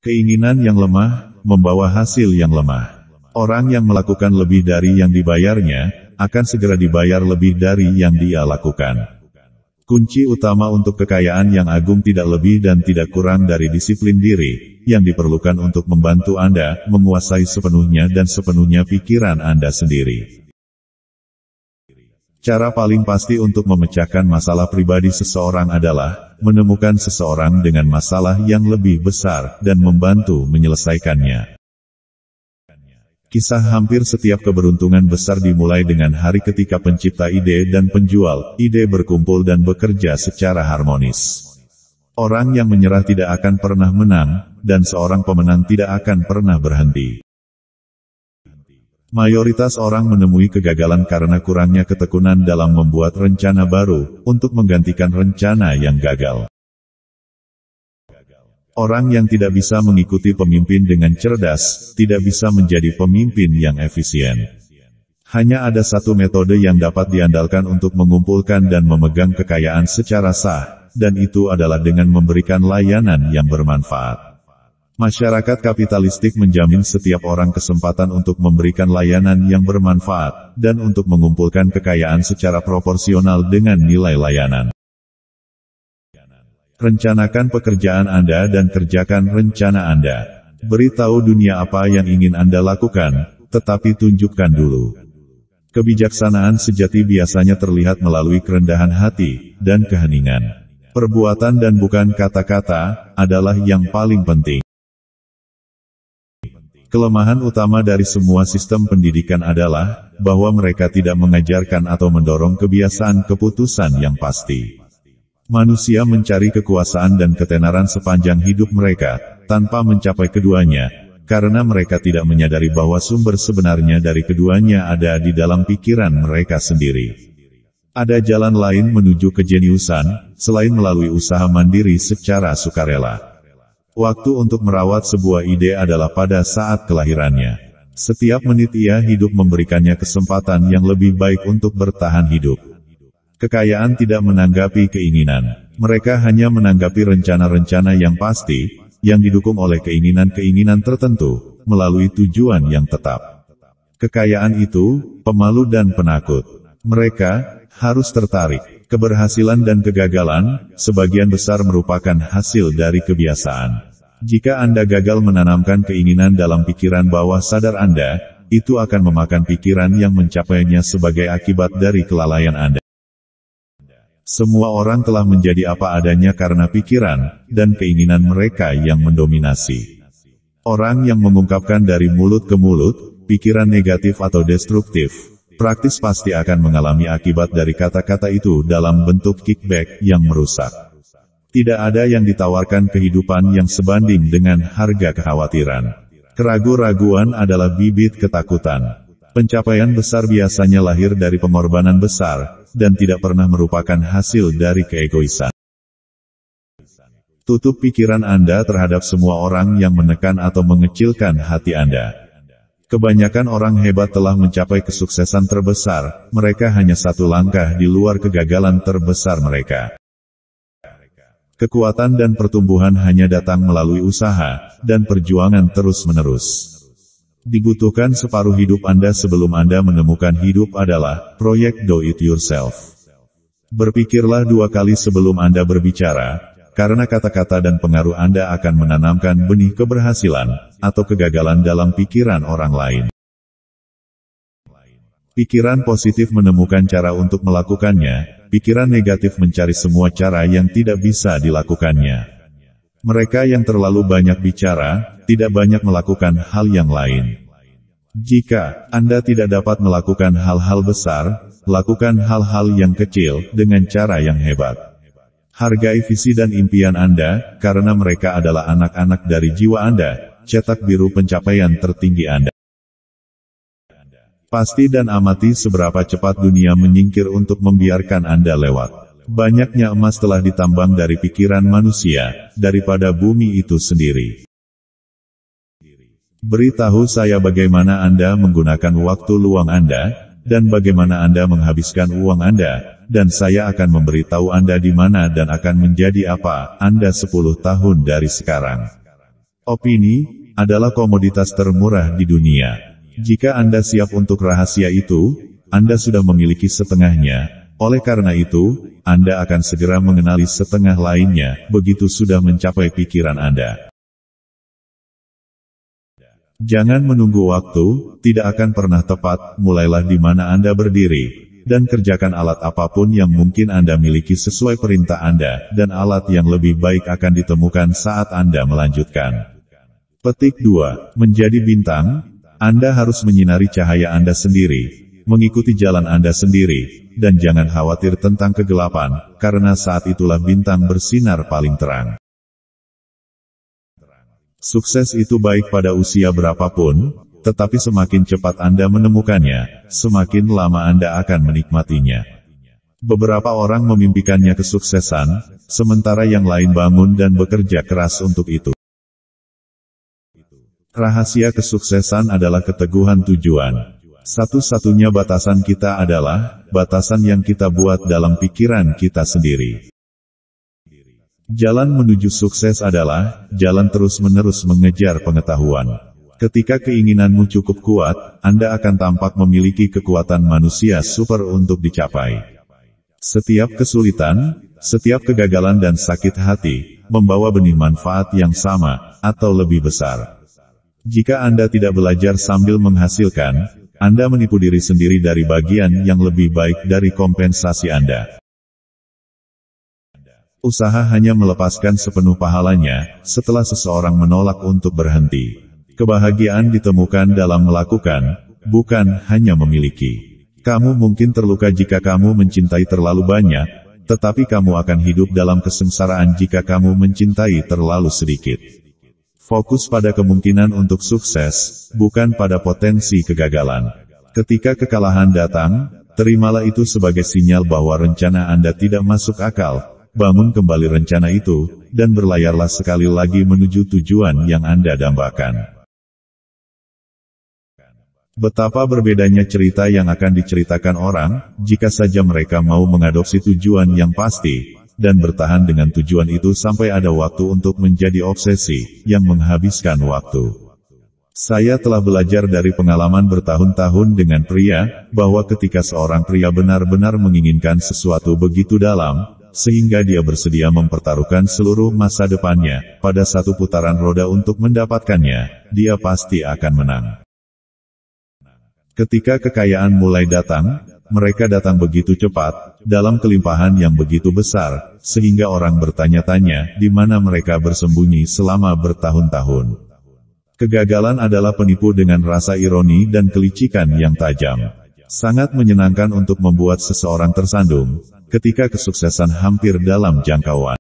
Keinginan yang lemah, membawa hasil yang lemah. Orang yang melakukan lebih dari yang dibayarnya, akan segera dibayar lebih dari yang dia lakukan. Kunci utama untuk kekayaan yang agung tidak lebih dan tidak kurang dari disiplin diri, yang diperlukan untuk membantu Anda menguasai sepenuhnya dan sepenuhnya pikiran Anda sendiri. Cara paling pasti untuk memecahkan masalah pribadi seseorang adalah menemukan seseorang dengan masalah yang lebih besar dan membantu menyelesaikannya. Kisah hampir setiap keberuntungan besar dimulai dengan hari ketika pencipta ide dan penjual ide berkumpul dan bekerja secara harmonis. Orang yang menyerah tidak akan pernah menang, dan seorang pemenang tidak akan pernah berhenti. Mayoritas orang menemui kegagalan karena kurangnya ketekunan dalam membuat rencana baru, untuk menggantikan rencana yang gagal. Orang yang tidak bisa mengikuti pemimpin dengan cerdas, tidak bisa menjadi pemimpin yang efisien. Hanya ada satu metode yang dapat diandalkan untuk mengumpulkan dan memegang kekayaan secara sah, dan itu adalah dengan memberikan layanan yang bermanfaat. Masyarakat kapitalistik menjamin setiap orang kesempatan untuk memberikan layanan yang bermanfaat, dan untuk mengumpulkan kekayaan secara proporsional dengan nilai layanan. Rencanakan pekerjaan Anda dan kerjakan rencana Anda. Beritahu dunia apa yang ingin Anda lakukan, tetapi tunjukkan dulu. Kebijaksanaan sejati biasanya terlihat melalui kerendahan hati, dan keheningan. Perbuatan dan bukan kata-kata, adalah yang paling penting. Kelemahan utama dari semua sistem pendidikan adalah, bahwa mereka tidak mengajarkan atau mendorong kebiasaan keputusan yang pasti. Manusia mencari kekuasaan dan ketenaran sepanjang hidup mereka, tanpa mencapai keduanya, karena mereka tidak menyadari bahwa sumber sebenarnya dari keduanya ada di dalam pikiran mereka sendiri. Ada jalan lain menuju kejeniusan, selain melalui usaha mandiri secara sukarela. Waktu untuk merawat sebuah ide adalah pada saat kelahirannya. Setiap menit ia hidup memberikannya kesempatan yang lebih baik untuk bertahan hidup. Kekayaan tidak menanggapi keinginan. Mereka hanya menanggapi rencana-rencana yang pasti, yang didukung oleh keinginan-keinginan tertentu, melalui tujuan yang tetap. Kekayaan itu, pemalu dan penakut. Mereka harus tertarik. Keberhasilan dan kegagalan, sebagian besar merupakan hasil dari kebiasaan. Jika Anda gagal menanamkan keinginan dalam pikiran bawah sadar Anda, itu akan memakan pikiran yang mencapainya sebagai akibat dari kelalaian Anda. Semua orang telah menjadi apa adanya karena pikiran, dan keinginan mereka yang mendominasi. Orang yang mengungkapkan dari mulut ke mulut, pikiran negatif atau destruktif, praktis pasti akan mengalami akibat dari kata-kata itu dalam bentuk kickback yang merusak. Tidak ada yang ditawarkan kehidupan yang sebanding dengan harga kekhawatiran. Keraguan-raguan adalah bibit ketakutan. Pencapaian besar biasanya lahir dari pengorbanan besar, dan tidak pernah merupakan hasil dari keegoisan. Tutup pikiran Anda terhadap semua orang yang menekan atau mengecilkan hati Anda. Kebanyakan orang hebat telah mencapai kesuksesan terbesar, mereka hanya satu langkah di luar kegagalan terbesar mereka. Kekuatan dan pertumbuhan hanya datang melalui usaha, dan perjuangan terus-menerus. Dibutuhkan separuh hidup Anda sebelum Anda menemukan hidup adalah proyek do it yourself. Berpikirlah dua kali sebelum Anda berbicara, karena kata-kata dan pengaruh Anda akan menanamkan benih keberhasilan, atau kegagalan dalam pikiran orang lain. Pikiran positif menemukan cara untuk melakukannya, pikiran negatif mencari semua cara yang tidak bisa dilakukannya. Mereka yang terlalu banyak bicara, tidak banyak melakukan hal yang lain. Jika Anda tidak dapat melakukan hal-hal besar, lakukan hal-hal yang kecil, dengan cara yang hebat. Hargai visi dan impian Anda, karena mereka adalah anak-anak dari jiwa Anda, cetak biru pencapaian tertinggi Anda. Pasti dan amati seberapa cepat dunia menyingkir untuk membiarkan Anda lewat. Banyaknya emas telah ditambang dari pikiran manusia, daripada bumi itu sendiri. Beritahu saya bagaimana Anda menggunakan waktu luang Anda, dan bagaimana Anda menghabiskan uang Anda, dan saya akan memberitahu Anda di mana dan akan menjadi apa Anda 10 tahun dari sekarang. Opini adalah komoditas termurah di dunia. Jika Anda siap untuk rahasia itu, Anda sudah memiliki setengahnya. Oleh karena itu, Anda akan segera mengenali setengah lainnya, begitu sudah mencapai pikiran Anda. Jangan menunggu waktu, tidak akan pernah tepat, mulailah di mana Anda berdiri, dan kerjakan alat apapun yang mungkin Anda miliki sesuai perintah Anda, dan alat yang lebih baik akan ditemukan saat Anda melanjutkan. Petik 2. Menjadi bintang, Anda harus menyinari cahaya Anda sendiri, mengikuti jalan Anda sendiri, dan jangan khawatir tentang kegelapan, karena saat itulah bintang bersinar paling terang. Sukses itu baik pada usia berapapun, tetapi semakin cepat Anda menemukannya, semakin lama Anda akan menikmatinya. Beberapa orang memimpikannya kesuksesan, sementara yang lain bangun dan bekerja keras untuk itu. Rahasia kesuksesan adalah keteguhan tujuan. Satu-satunya batasan kita adalah batasan yang kita buat dalam pikiran kita sendiri. Jalan menuju sukses adalah jalan terus-menerus mengejar pengetahuan. Ketika keinginanmu cukup kuat, Anda akan tampak memiliki kekuatan manusia super untuk dicapai. Setiap kesulitan, setiap kegagalan dan sakit hati, membawa benih manfaat yang sama, atau lebih besar. Jika Anda tidak belajar sambil menghasilkan, Anda menipu diri sendiri dari bagian yang lebih baik dari kompensasi Anda. Usaha hanya melepaskan sepenuh pahalanya, setelah seseorang menolak untuk berhenti. Kebahagiaan ditemukan dalam melakukan, bukan hanya memiliki. Kamu mungkin terluka jika kamu mencintai terlalu banyak, tetapi kamu akan hidup dalam kesengsaraan jika kamu mencintai terlalu sedikit. Fokus pada kemungkinan untuk sukses, bukan pada potensi kegagalan. Ketika kekalahan datang, terimalah itu sebagai sinyal bahwa rencana Anda tidak masuk akal. Bangun kembali rencana itu, dan berlayarlah sekali lagi menuju tujuan yang Anda dambakan. Betapa berbedanya cerita yang akan diceritakan orang, jika saja mereka mau mengadopsi tujuan yang pasti, dan bertahan dengan tujuan itu sampai ada waktu untuk menjadi obsesi, yang menghabiskan waktu. Saya telah belajar dari pengalaman bertahun-tahun dengan pria, bahwa ketika seorang pria benar-benar menginginkan sesuatu begitu dalam, sehingga dia bersedia mempertaruhkan seluruh masa depannya, pada satu putaran roda untuk mendapatkannya, dia pasti akan menang. Ketika kekayaan mulai datang, mereka datang begitu cepat, dalam kelimpahan yang begitu besar, sehingga orang bertanya-tanya, di mana mereka bersembunyi selama bertahun-tahun. Kegagalan adalah penipu dengan rasa ironi dan kelicikan yang tajam. Sangat menyenangkan untuk membuat seseorang tersandung, ketika kesuksesan hampir dalam jangkauan.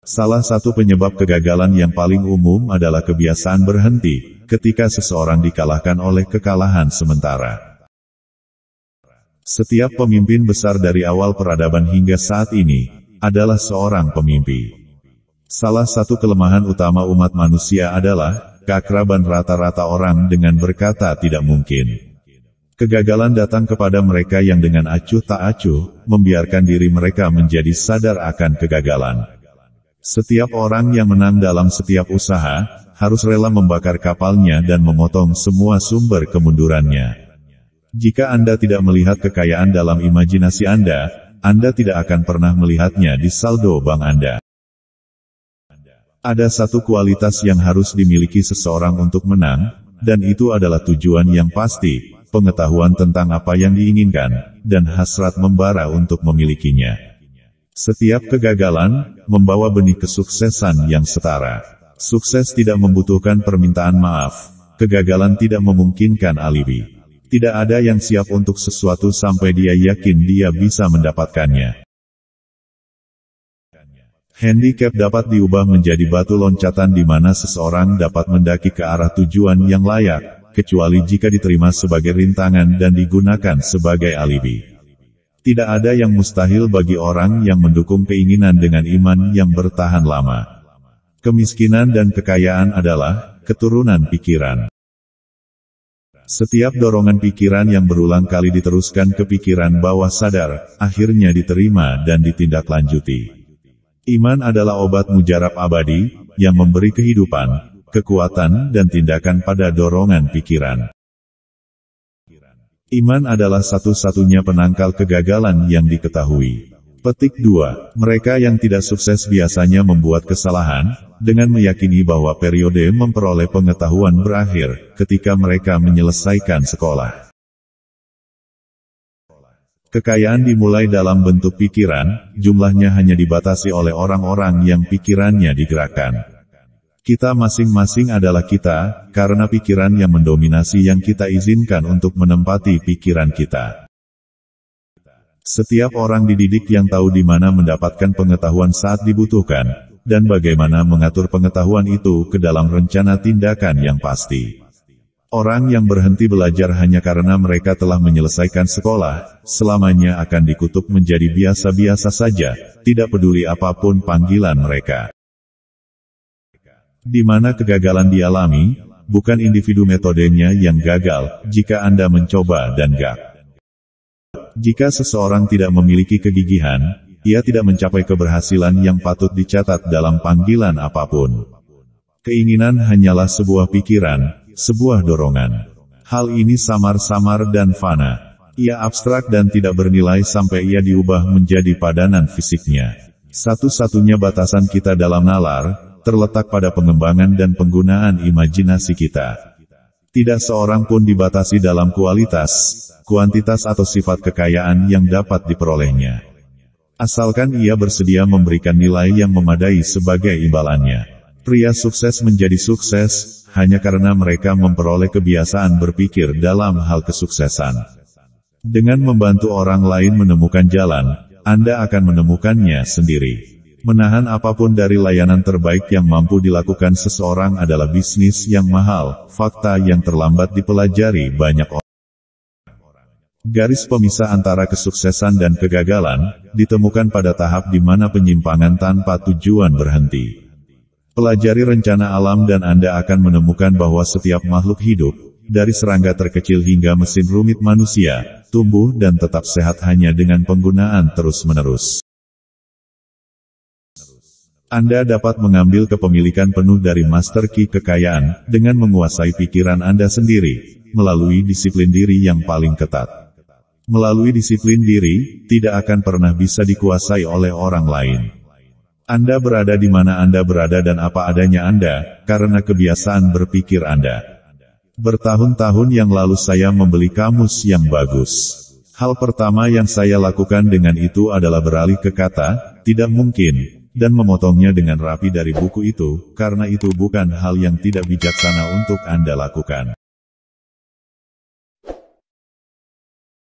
Salah satu penyebab kegagalan yang paling umum adalah kebiasaan berhenti, ketika seseorang dikalahkan oleh kekalahan sementara. Setiap pemimpin besar dari awal peradaban hingga saat ini, adalah seorang pemimpi. Salah satu kelemahan utama umat manusia adalah, keakraban rata-rata orang dengan berkata tidak mungkin. Kegagalan datang kepada mereka yang dengan acuh tak acuh, membiarkan diri mereka menjadi sadar akan kegagalan. Setiap orang yang menang dalam setiap usaha, harus rela membakar kapalnya dan memotong semua sumber kemundurannya. Jika Anda tidak melihat kekayaan dalam imajinasi Anda tidak akan pernah melihatnya di saldo bank Anda. Ada satu kualitas yang harus dimiliki seseorang untuk menang, dan itu adalah tujuan yang pasti, pengetahuan tentang apa yang diinginkan, dan hasrat membara untuk memilikinya. Setiap kegagalan, membawa benih kesuksesan yang setara. Sukses tidak membutuhkan permintaan maaf, kegagalan tidak memungkinkan alibi. Tidak ada yang siap untuk sesuatu sampai dia yakin dia bisa mendapatkannya. Handicap dapat diubah menjadi batu loncatan di mana seseorang dapat mendaki ke arah tujuan yang layak, kecuali jika diterima sebagai rintangan dan digunakan sebagai alibi. Tidak ada yang mustahil bagi orang yang mendukung keinginan dengan iman yang bertahan lama. Kemiskinan dan kekayaan adalah keturunan pikiran. Setiap dorongan pikiran yang berulang kali diteruskan ke pikiran bawah sadar, akhirnya diterima dan ditindaklanjuti. Iman adalah obat mujarab abadi, yang memberi kehidupan, kekuatan dan tindakan pada dorongan pikiran. Iman adalah satu-satunya penangkal kegagalan yang diketahui. Petik 2. Mereka yang tidak sukses biasanya membuat kesalahan, dengan meyakini bahwa periode memperoleh pengetahuan berakhir, ketika mereka menyelesaikan sekolah. Kekayaan dimulai dalam bentuk pikiran, jumlahnya hanya dibatasi oleh orang-orang yang pikirannya digerakkan. Kita masing-masing adalah kita, karena pikiran yang mendominasi yang kita izinkan untuk menempati pikiran kita. Setiap orang dididik yang tahu di mana mendapatkan pengetahuan saat dibutuhkan, dan bagaimana mengatur pengetahuan itu ke dalam rencana tindakan yang pasti. Orang yang berhenti belajar hanya karena mereka telah menyelesaikan sekolah, selamanya akan dikutuk menjadi biasa-biasa saja, tidak peduli apapun panggilan mereka. Di mana kegagalan dialami, bukan individu metodenya yang gagal, jika Anda mencoba dan gak. Jika seseorang tidak memiliki kegigihan, ia tidak mencapai keberhasilan yang patut dicatat dalam panggilan apapun. Keinginan hanyalah sebuah pikiran, sebuah dorongan. Hal ini samar-samar dan fana. Ia abstrak dan tidak bernilai sampai ia diubah menjadi padanan fisiknya. Satu-satunya batasan kita dalam nalar, terletak pada pengembangan dan penggunaan imajinasi kita. Tidak seorang pun dibatasi dalam kualitas, kuantitas atau sifat kekayaan yang dapat diperolehnya. Asalkan ia bersedia memberikan nilai yang memadai sebagai imbalannya. Pria sukses menjadi sukses, hanya karena mereka memperoleh kebiasaan berpikir dalam hal kesuksesan. Dengan membantu orang lain menemukan jalan, Anda akan menemukannya sendiri. Menahan apapun dari layanan terbaik yang mampu dilakukan seseorang adalah bisnis yang mahal, fakta yang terlambat dipelajari banyak orang. Garis pemisah antara kesuksesan dan kegagalan, ditemukan pada tahap di mana penyimpangan tanpa tujuan berhenti. Pelajari rencana alam dan Anda akan menemukan bahwa setiap makhluk hidup, dari serangga terkecil hingga mesin rumit manusia, tumbuh dan tetap sehat hanya dengan penggunaan terus-menerus. Anda dapat mengambil kepemilikan penuh dari master key kekayaan, dengan menguasai pikiran Anda sendiri, melalui disiplin diri yang paling ketat. Melalui disiplin diri, tidak akan pernah bisa dikuasai oleh orang lain. Anda berada di mana Anda berada dan apa adanya Anda, karena kebiasaan berpikir Anda. Bertahun-tahun yang lalu saya membeli kamus yang bagus. Hal pertama yang saya lakukan dengan itu adalah beralih ke kata, tidak mungkin, dan memotongnya dengan rapi dari buku itu, karena itu bukan hal yang tidak bijaksana untuk Anda lakukan.